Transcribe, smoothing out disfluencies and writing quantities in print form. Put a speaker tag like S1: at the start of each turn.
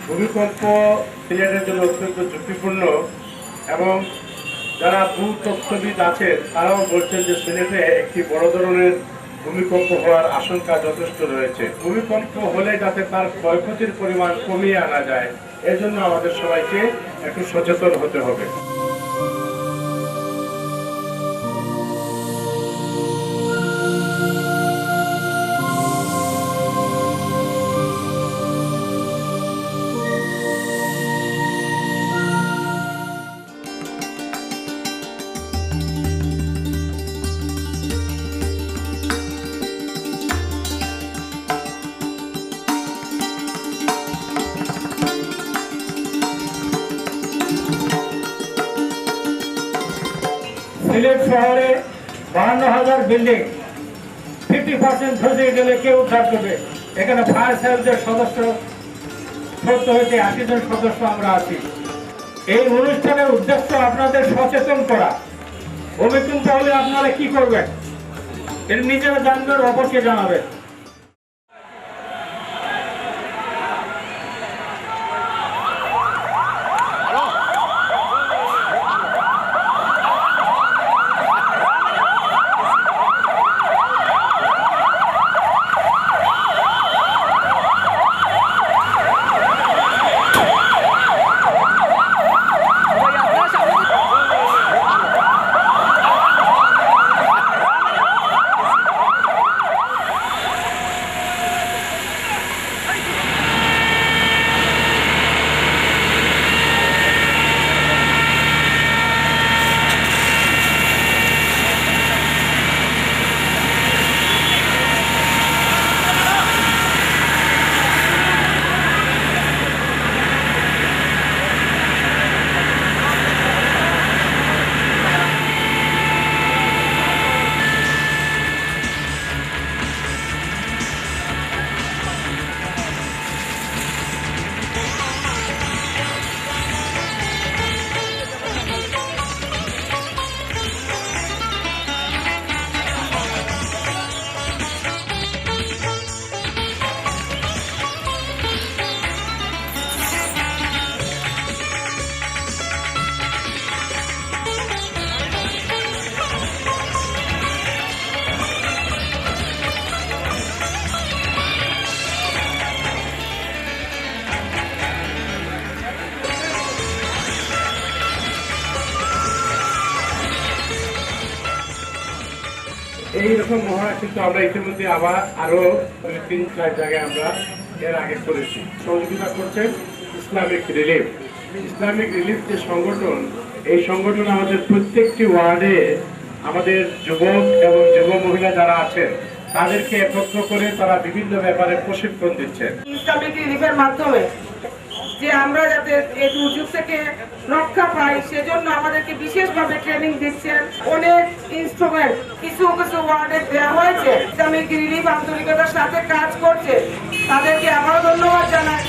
S1: ভূমিকম্প সিলেটের জন্য অত্যন্ত ঝুঁকিপূর্ণ এবং যারা ভূতত্ত্ববিদ আছেন তারাও বলছেন যে সিলেটে একটি বড় ধরনের ভূমিকম্প হওয়ার আশঙ্কা যথেষ্ট রয়েছে। ভূমিকম্প হলে যাতে তার ক্ষয়ক্ষতির পরিমাণ কমিয়ে আনা যায় এজন্য আমাদের সবাইকে একটু সচেতন হতে হবে।
S2: সিলেট শহরে 52,000 বিল্ডিং 50% ধসে গেলে কে উদ্ধার করবে? এখানে ফায়ার সার্ভিসের সদস্য 70 হইতে 80 জন সদস্য আমরা আছি। এই অনুষ্ঠানের উদ্দেশ্য আপনাদের সচেতন করা। ভূমিকম্প হলে আপনারা কি করবেন এর নিজেরা জানবেন, অপরকে জানাবেন। এইরকম মহড়া কিন্তু আমরা ইতিমধ্যে আবার আরো 3-4 জায়গায় আমরা এর আগে করেছি। সহযোগিতা করছেন ইসলামিক রিলিফ। ইসলামিক রিলিফ যে সংগঠন, এই সংগঠন আমাদের প্রত্যেকটি ওয়ার্ডে আমাদের যুবক এবং যুব মহিলা যারা আছেন তাদেরকে একত্র করে তারা বিভিন্ন ব্যাপারে প্রশিক্ষণ দিচ্ছেন।
S3: ইসলামিক রিলিফের মাধ্যমে যে আমরা যাতে এই দুর্যোগ থেকে রক্ষা পাই সেজন্য আমাদেরকে বিশেষভাবে ট্রেনিং দিচ্ছেন। অনেক ইনস্ট্রুমেন্ট কিছু ওয়ার্ডে দেওয়া হয়েছে। ইসলামিক রিলিফ আন্তরিকতার সাথে কাজ করছে, তাদেরকে আবারও ধন্যবাদ জানাই।